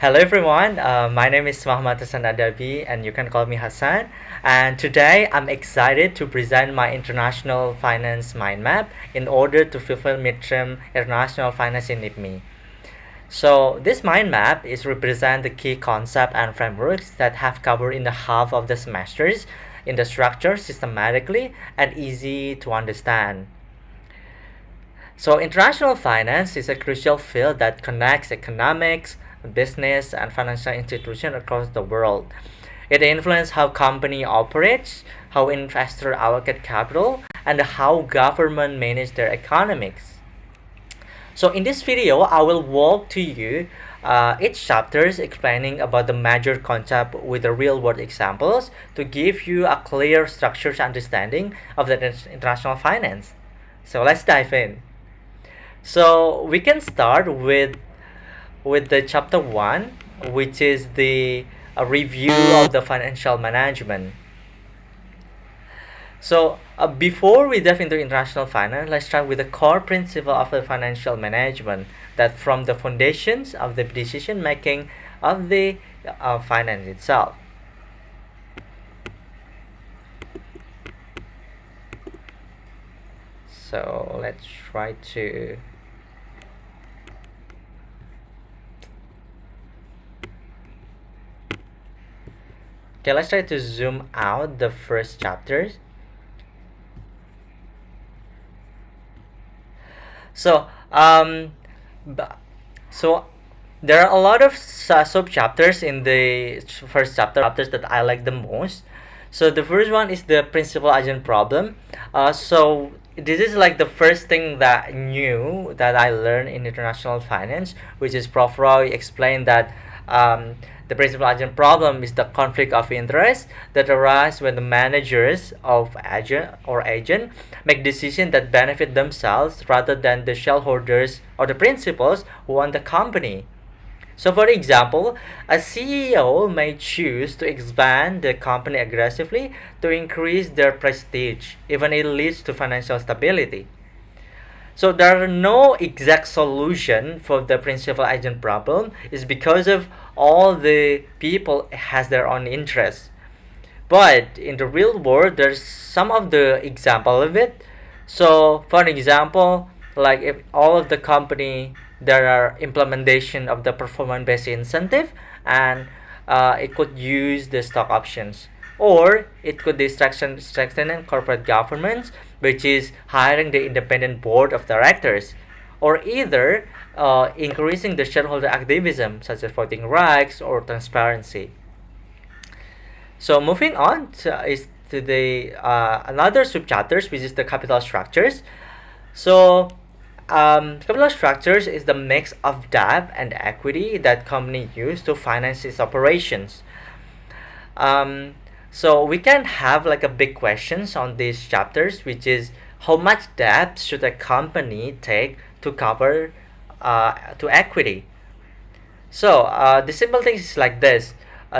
Hello everyone, my name is Muhammad Hassan Adabi and you can call me Hassan. And today I'm excited to present my international finance mind map in order to fulfill midterm international finance in IPME. So this mind map is represent the key concept and frameworks that have covered in the half of the semesters in the structure systematically and easy to understand. So international finance is a crucial field that connects economics, business, and financial institutions across the world. It influences how company operates, how investors allocate capital, and how government manage their economics. So in this video, I will walk to you each chapters explaining about the major concept with the real-world examples to give you a clear structured understanding of the international finance. So let's dive in. So we can start with the chapter 1, which is the review of the financial management. So before we dive into international finance, let's start with the core principle of the financial management that from the foundations of the decision making of the finance itself. So let's try to let's try to zoom out the first chapters. So so there are a lot of sub chapters in the first chapters that I like the most. So the first one is the principal agent problem. So this is like the first thing that new that I learned in international finance, which is Prof. Roy explained that the principal agent problem is the conflict of interest that arises when the managers of agent make decisions that benefit themselves rather than the shareholders or the principals who own the company. So for example, a CEO may choose to expand the company aggressively to increase their prestige, even if it leads to financial stability. So there are no exact solution for the principal agent problem is because of all the people has their own interests. But in the real world, there's some of the example of it. So for example, like if all of the company there are implementation of the performance based incentive and it could use the stock options, or it could be strengthening corporate governance, which is hiring the independent board of directors, or either increasing the shareholder activism such as voting rights or transparency. So moving on to the another subchapters, which is the capital structures. So capital structures is the mix of debt and equity that company use to finance its operations. So we can have like a big questions on these chapters, which is how much debt should a company take to cover to equity. So the simple thing is like this.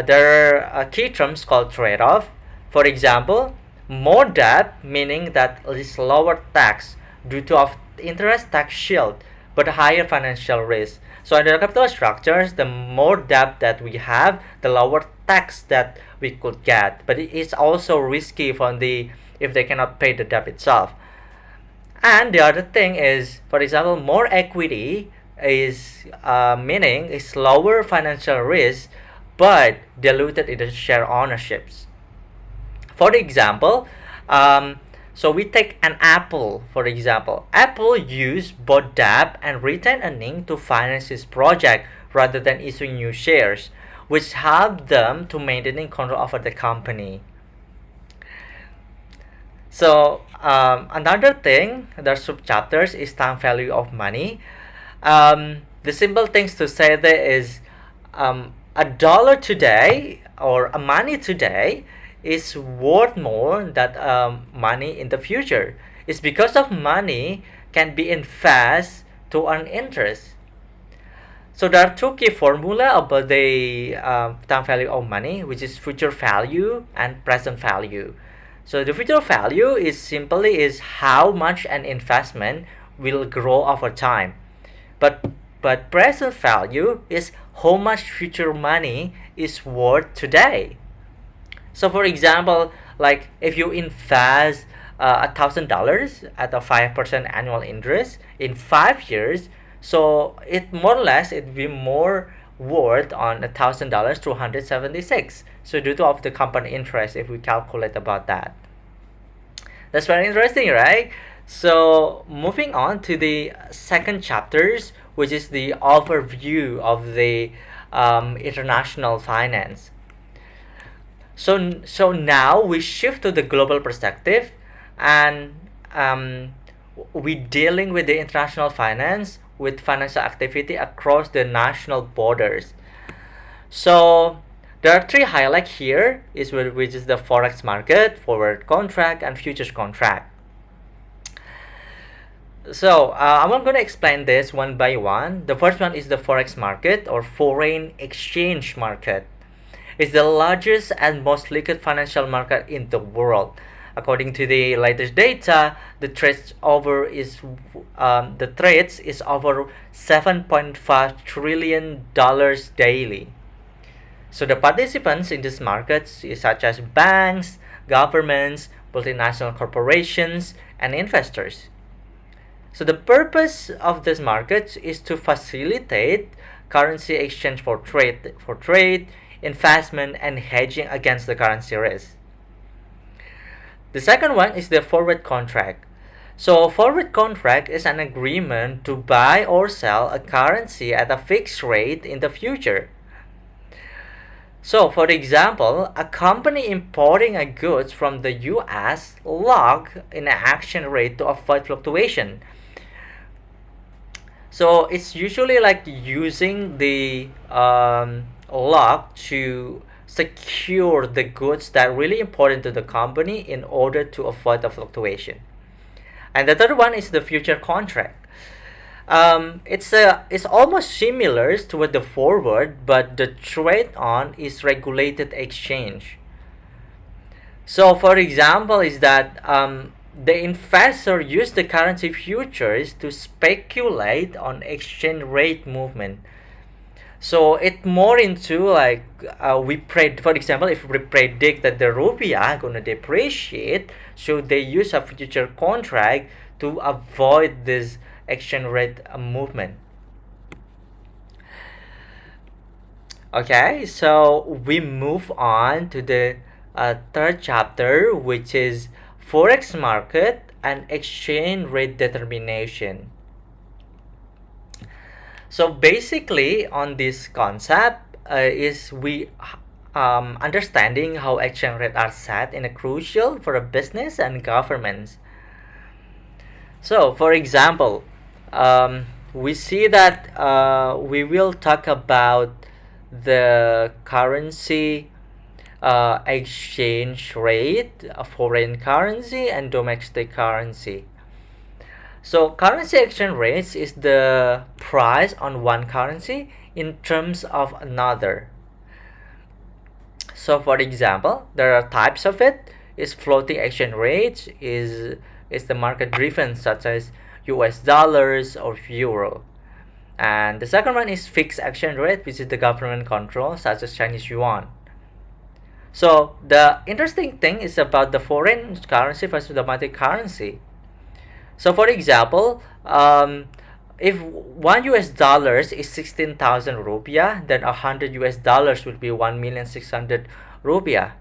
There are key terms called trade-off. For example, more debt meaning that is lower tax due to of interest tax shield, but higher financial risk. So in the capital structures, the more debt that we have, the lower tax that we could get. But it is also risky for the if they cannot pay the debt itself. And the other thing is, for example, more equity is meaning is lower financial risk, but diluted in the share ownerships. For example, so we take an Apple, for example. Apple used both debt and retained earning to finance its project rather than issuing new shares, which helped them to maintain control over the company. So another thing, the sub-chapters is time value of money. The simple things to say there is a dollar today or a money today is worth more than money in the future. It's because of money can be invested to earn interest. So there are two key formula about the time value of money, which is future value and present value. So the future value is simply is how much an investment will grow over time. But but present value is how much future money is worth today. So for example, like if you invest $1,000 at a 5% annual interest in 5 years, so it more or less it will be more worth on $1,000 to 176. So due to of the compound interest, if we calculate about that, that's very interesting, right? So moving on to the second chapters, which is the overview of the international finance. So now we shift to the global perspective, and we dealing with the international finance with financial activity across the national borders. So there are three highlights here, which is the forex market, forward contract, and futures contract. So I'm going to explain this one by one. The first one is the forex market or foreign exchange market. It's the largest and most liquid financial market in the world. According to the latest data, the trades is over $7.5 trillion daily. So the participants in this market is such as banks, governments, multinational corporations, and investors. So the purpose of this market is to facilitate currency exchange for trade, investment, and hedging against the currency risk. The second one is the forward contract. So forward contract is an agreement to buy or sell a currency at a fixed rate in the future. So for example, a company importing a goods from the US lock in an exchange rate to avoid fluctuation. So it's usually like using the lock to secure the goods that are really important to the company in order to avoid the fluctuation. And the third one is the future contract. It's almost similar to the forward, but the trade on is regulated exchange. So for example is that the investor use the currency futures to speculate on exchange rate movement. So it's more into like for example, if we predict that the rupiah gonna depreciate, so they use a future contract to avoid this exchange rate movement. Okay, so we move on to the third chapter, which is forex market and exchange rate determination. So basically on this concept is we understanding how exchange rates are set in a crucial for a business and governments. So for example, we see that we will talk about the currency exchange rate, foreign currency, and domestic currency. So currency exchange rates is the price on one currency in terms of another. So for example, there are types of it. Is floating exchange rates is the market driven, such as US dollars or euro. And the second one is fixed exchange rate, which is the government control, such as Chinese yuan. So the interesting thing is about the foreign currency versus domestic currency. So for example, if $1 is 16,000 rupiah, then $100 will be 1,600,000 rupiah.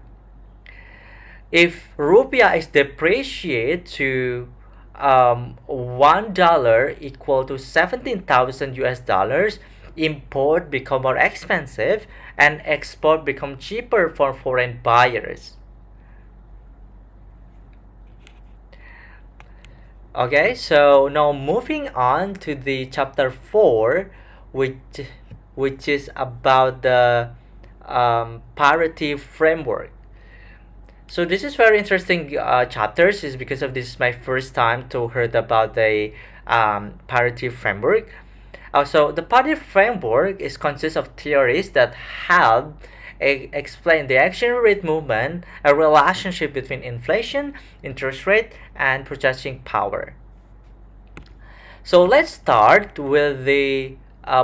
If rupiah is depreciated to $1 equal to 17,000 dollars, import become more expensive and export become cheaper for foreign buyers. Okay, so now moving on to the chapter 4, which is about the parity framework. So this is very interesting chapters, is because of this is my first time to heard about the parity framework. So the parity framework consists of theories that help explain the exchange rate movement, a relationship between inflation, interest rate, and purchasing power. So let's start with the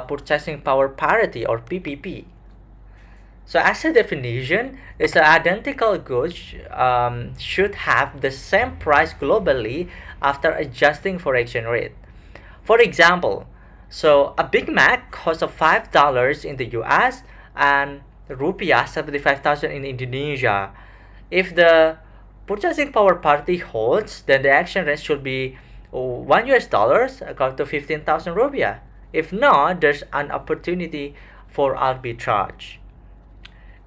purchasing power parity or PPP. So as a definition, is that identical goods should have the same price globally after adjusting for exchange rate. For example, so a Big Mac costs of $5 in the US and rupiah 75,000 in Indonesia. If the purchasing power parity holds, then the exchange rate should be $1 equal to 15,000 rupiah. If not, there's an opportunity for arbitrage.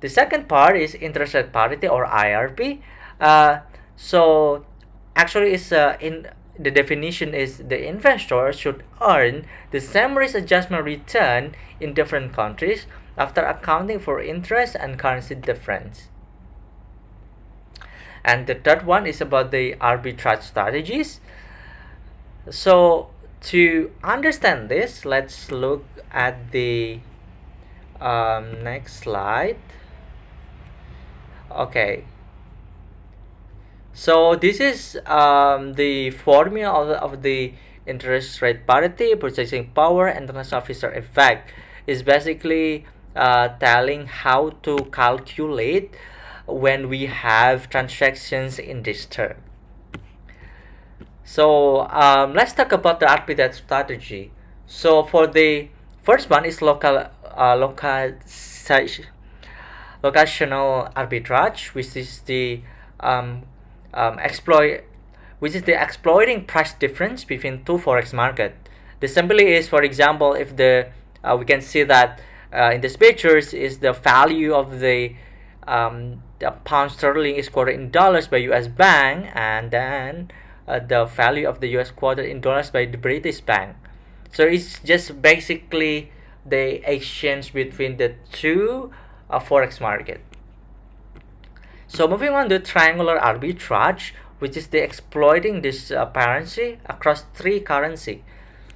The second part is interest rate parity or IRP. So actually, it's in the definition is the investor should earn the same risk adjustment return in different countries after accounting for interest and currency difference. And the third one is about the arbitrage strategies. So to understand this, let's look at the next slide. Okay, so this is the formula of the interest rate parity, purchasing power, and international officer effect. Is basically telling how to calculate when we have transactions in this term. So let's talk about the arbitrage strategy. So for the first one is locational arbitrage, which is the exploiting price difference between two forex market. The simply is, for example, if we can see that in these pictures is the value of the pound sterling is quoted in dollars by U.S. bank, and then the value of the U.S. quoted in dollars by the British bank. So it's just basically the exchange between the two forex market. So moving on to triangular arbitrage, which is the exploiting this currency across three currency.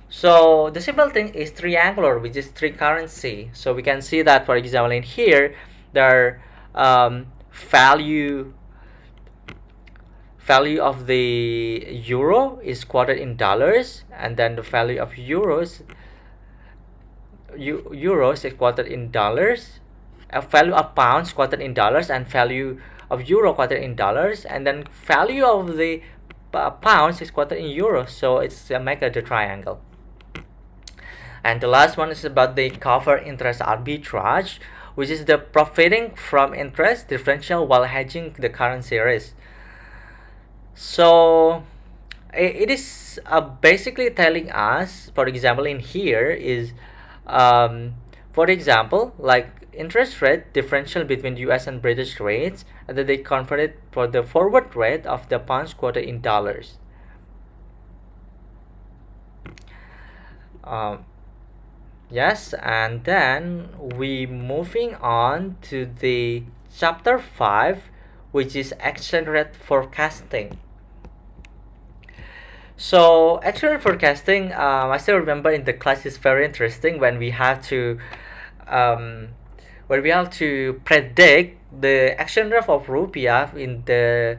So the simple thing is triangular, which is three currency. So we can see that, for example, in here there value of the euro is quoted in dollars, and then the value of euros is quoted in dollars, a value of pounds quoted in dollars, and value of euro quoted in dollars, and then value of the pounds is quoted in euros. So it's make the triangle. And the last one is about the cover interest arbitrage, which is the profiting from interest differential while hedging the currency risk. So it is basically telling us, for example, in here is for example, like interest rate differential between US and British rates, and then they convert it for the forward rate of the pounds quoted in dollars. Yes, and then we moving on to the chapter 5, which is exchange rate forecasting. So exchange rate forecasting, I still remember in the class is very interesting when we have to predict the exchange rate of rupiah in the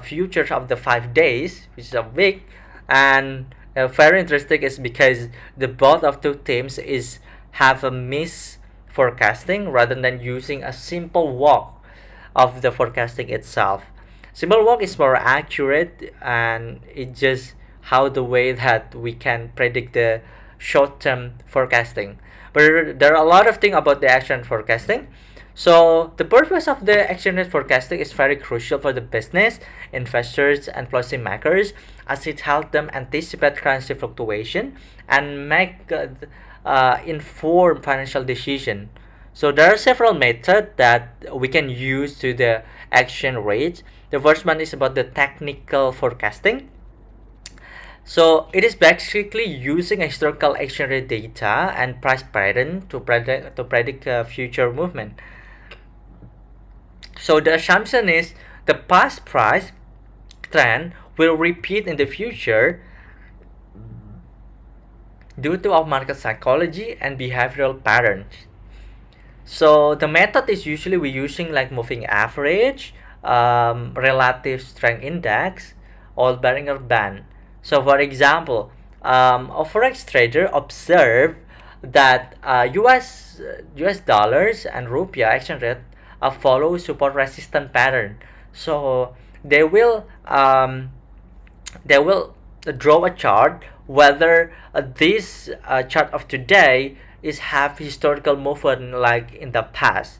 futures of the 5 days, which is a week. And very interesting is because the both of two teams is have a miss forecasting rather than using a simple walk of the forecasting itself. Simple walk is more accurate, and it just how the way that we can predict the short-term forecasting. But there are a lot of things about the action forecasting. So the purpose of the exchange rate forecasting is very crucial for the business, investors, and policymakers, as it helps them anticipate currency fluctuation and make informed financial decision. So there are several methods that we can use to the exchange rate. The first one is about the technical forecasting. So it is basically using historical exchange rate data and price pattern to predict future movement. So the assumption is the past price trend will repeat in the future due to our market psychology and behavioral patterns. So the method is usually we're using like moving average, relative strength index, or Behringer band. So for example, a forex trader observe that US dollars and rupiah exchange rate follow support resistance pattern. So they will um, they will draw a chart whether this chart of today is have historical movement like in the past.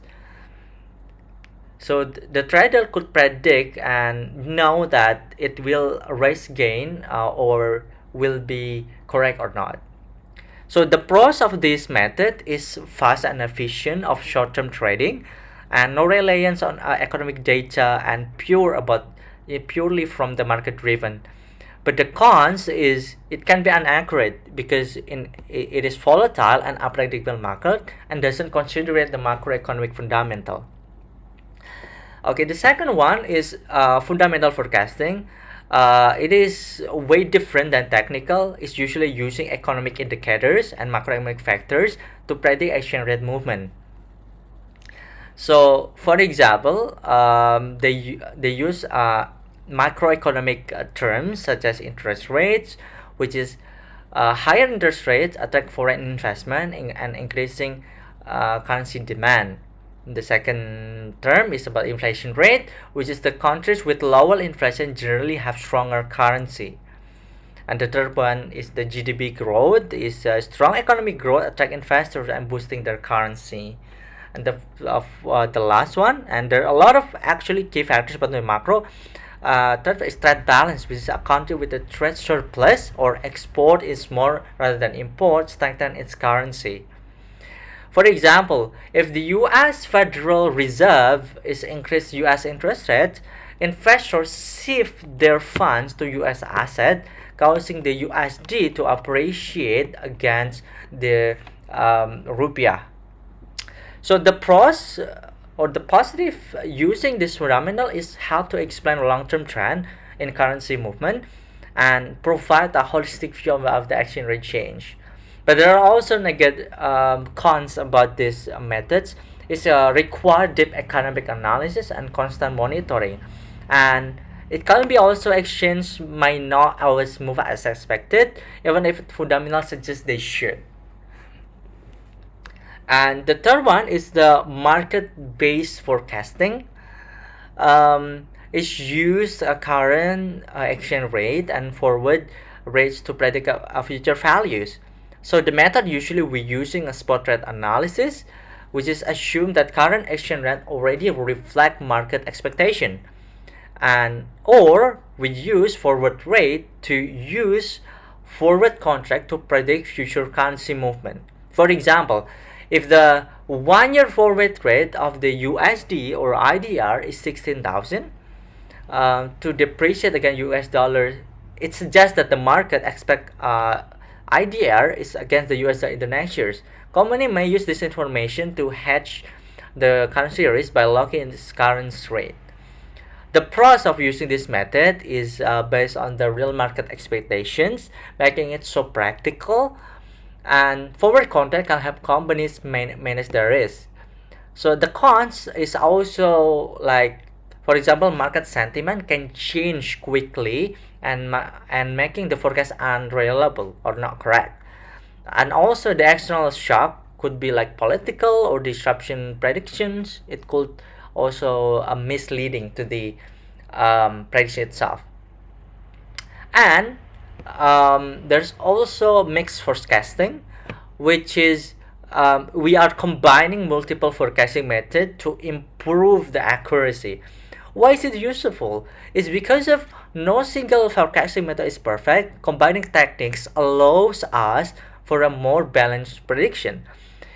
So the trader could predict and know that it will raise gain or will be correct or not. So the pros of this method is fast and efficient of short-term trading, and no reliance on economic data and purely from the market driven. But the cons is it can be inaccurate because it is volatile and unpredictable market and doesn't consider the macroeconomic fundamental. Okay, the second one is fundamental forecasting. It is way different than technical. It's usually using economic indicators and macroeconomic factors to predict exchange rate movement. So, for example, they use macroeconomic terms such as interest rates, which is higher interest rates attract foreign investment and increasing currency demand. The second term is about inflation rate, which is the countries with lower inflation generally have stronger currency. And the third one is the GDP growth, is strong economic growth attract investors and boosting their currency. And the last one, and there are a lot of actually key factors about the macro. Third is trade balance, which is a country with a trade surplus or export is more rather than import, strengthen its currency. For example, if the US Federal Reserve is increased US interest rate, investors shift their funds to US asset, causing the USD to appreciate against the rupiah. So the pros or the positive using this phenomenon is how to explain a long-term trend in currency movement and provide a holistic view of the exchange rate change. But there are also negative cons about these methods. It's require deep economic analysis and constant monitoring, and it can be also exchange might not always move as expected, even if fundamentals suggest they should. And the third one is the market-based forecasting. It's used a current exchange rate and forward rates to predict future values. So the method usually we're using a spot rate analysis, which is assume that current exchange rate already reflect market expectation, and or we use forward rate to use forward contract to predict future currency movement. For example, if the 1-year forward rate of the USD or IDR is 16,000 to depreciate against US dollar, it suggests that the market expect IDR is against the US dollar in the next years. Company may use this information to hedge the currency risk by locking in this current rate. The pros of using this method is based on the real market expectations, making it so practical, and forward contract can help companies manage their risk. So the cons is also like, for example, market sentiment can change quickly and making the forecast unreliable or not correct. And also the external shock could be like political or disruption predictions. It could also misleading to the prediction itself. And there's also mixed forecasting, which is we are combining multiple forecasting methods to improve the accuracy. Why is it useful? It's because of no single forecasting method is perfect. Combining techniques allows us for a more balanced prediction.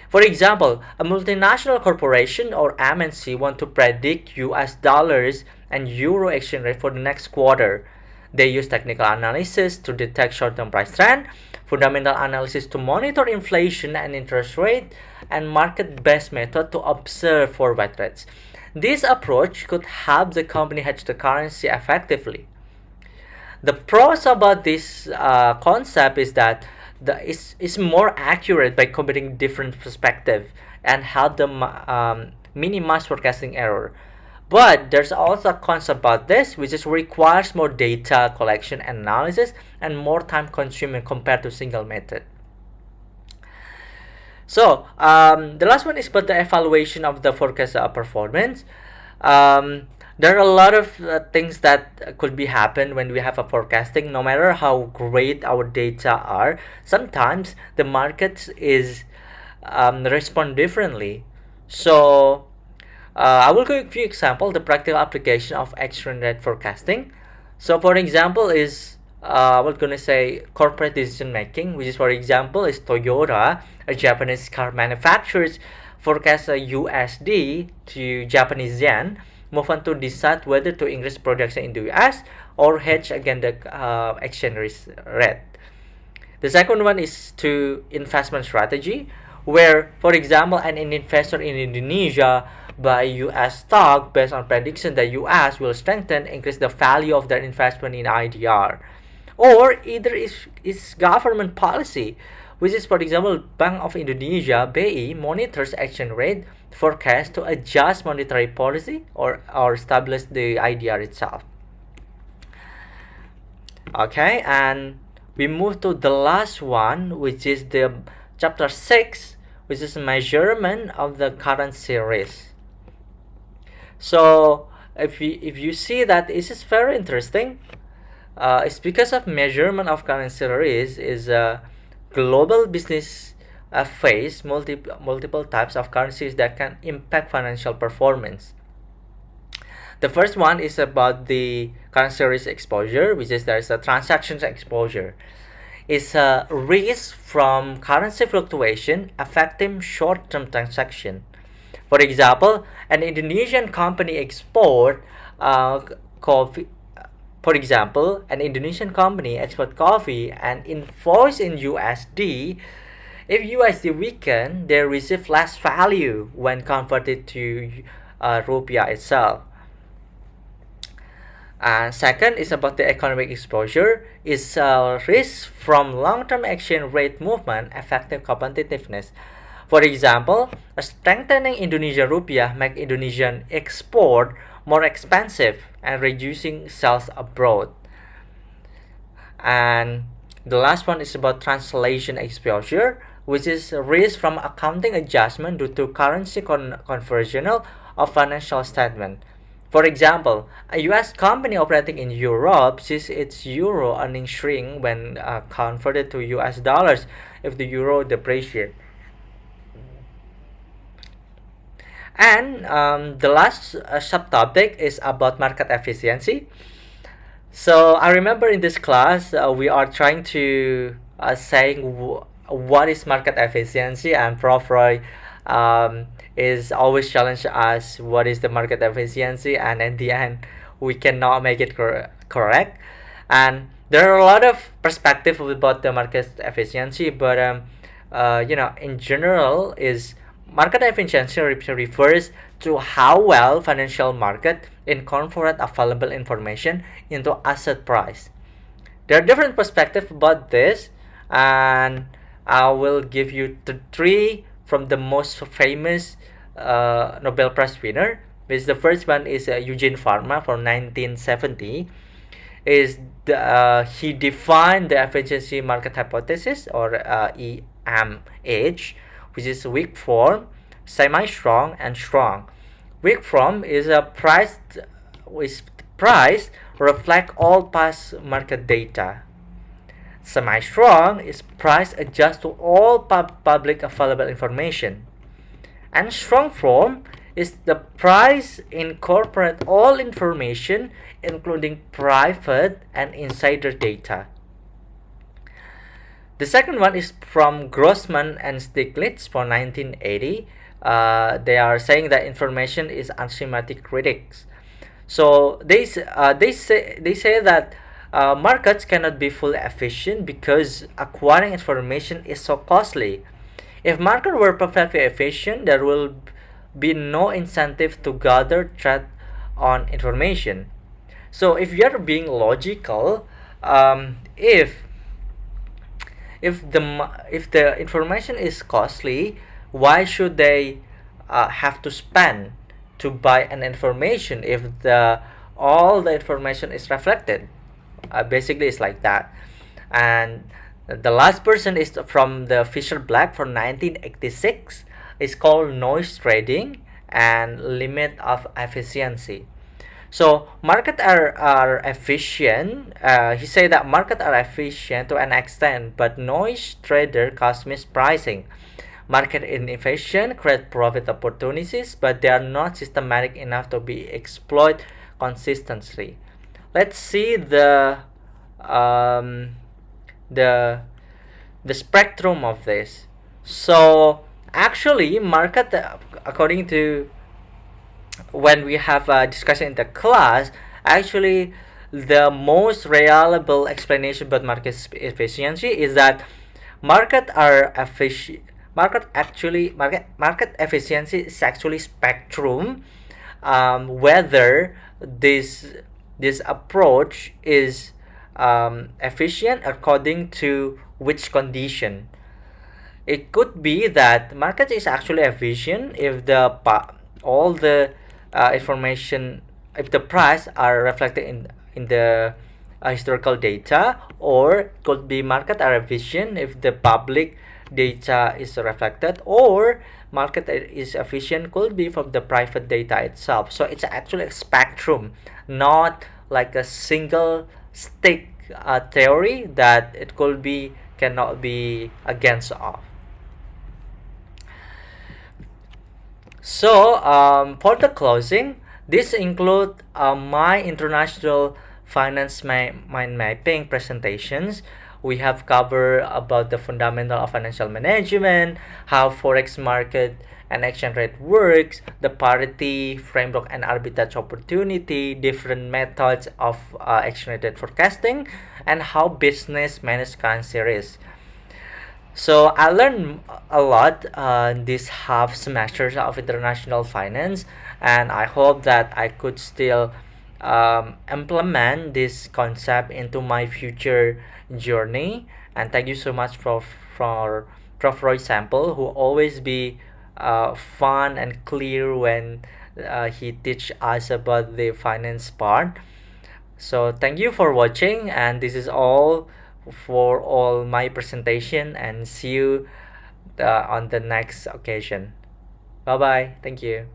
For example, a multinational corporation or MNC want to predict US dollars and euro exchange rate for the next quarter. They use technical analysis to detect short-term price trend, fundamental analysis to monitor inflation and interest rate, and market-based method to observe forward rates. This approach could help the company hedge the currency effectively. The pros about this concept is that it's more accurate by combining different perspectives and help them minimize forecasting error. But there's also a concept about this, which is requires more data collection and analysis and more time consuming compared to single method. The last one is about the evaluation of the forecast performance. There are a lot of things that could be happen when we have a forecasting. No matter how great our data are, sometimes the markets is respond differently. So I will give you example the practical application of exchange rate forecasting. So for example is we're gonna say corporate decision making, which is for example is Toyota, a Japanese car manufacturer, forecast a USD to Japanese yen movement to decide whether to increase production in the US or hedge against the exchange rate. The second one is to investment strategy, where, for example, an investor in Indonesia buy US stock based on prediction that US will strengthen, increase the value of their investment in IDR. Or either is government policy, which is, for example, Bank of Indonesia (BI) monitors exchange rate forecast to adjust monetary policy or establish the IDR itself. Okay, and we move to the last one, which is the chapter 6, which is measurement of the currency risk. So if you see that this is very interesting, it's because of measurement of currency risk is a global business face multiple types of currencies that can impact financial performance. The first one is about the currency risk exposure, which is there's a transactions exposure. It's a risk from currency fluctuation affecting short-term transaction. For example, an Indonesian company export coffee. For example, an Indonesian company export coffee and invoice in USD. If USD weaken, they receive less value when converted to rupiah itself. Second is about the economic exposure. Is risk from long-term exchange rate movement affecting competitiveness. For example, a strengthening Indonesian rupiah make Indonesian export more expensive and reducing sales abroad. And the last one is about translation exposure, which is risk from accounting adjustment due to currency conversional of financial statement. For example, a US company operating in Europe sees its euro earnings shrink when converted to US dollars if the euro depreciates. And the last subtopic is about market efficiency. So I remember in this class we are trying to saying what is market efficiency, and Prof. Roy is always challenge us what is the market efficiency, and at the end we cannot make it correct. And there are a lot of perspective about the market efficiency, but in general is market efficiency refers to how well financial market incorporate available information into asset price. There are different perspectives about this, and I will give you the three from the most famous Nobel Prize winner. Which the first one is Eugene Farmer from 1970. He defined the efficiency market hypothesis, or EMH, which is weak form, semi-strong, and strong. Weak form is a price reflect all past market data. Semi-strong is price adjust to all public available information. And strong form is the price incorporate all information including private and insider data. The second one is from Grossman and Stiglitz for 1980. They are saying that information is asymmetric critics. So they say that markets cannot be fully efficient because acquiring information is so costly. If market were perfectly efficient, there will be no incentive to gather trade on information. So if you are being logical, if the information is costly, why should they have to spend to buy an information if all the information is reflected? Basically, it's like that. And The last person is from the Fisher Black from 1986. It's called noise trading and limit of efficiency. So market are efficient. He said that market are efficient to an extent, but noise trader cause mispricing. Market inefficient create profit opportunities, but they are not systematic enough to be exploited consistently. Let's see um, the the spectrum of this. So actually, market according to when we have a discussion in the class, actually the most reliable explanation about market efficiency is that market are efficient. Market efficiency is actually spectrum, whether this approach is efficient according to which condition. It could be that market is actually efficient if all the information, if the price are reflected in the historical data, or could be market are efficient if the public data is reflected, or market is efficient could be from the private data itself. So it's actually a spectrum, not like a single stick theory that it could be cannot be against of. So for the closing, this include my international finance mind mapping presentations. We have covered about the fundamental of financial management, how forex market and exchange rate works, the parity framework and arbitrage opportunity, different methods of exchange rate forecasting, and how business manage currency risk. So I learned a lot this half semesters of international finance, and I hope that I could still implement this concept into my future journey. And thank you so much for Prof. Roy Sample, who always be fun and clear when he teach us about the finance part. So thank you for watching, and this is all for all my presentation, and see you on the next occasion. Bye bye. Thank you.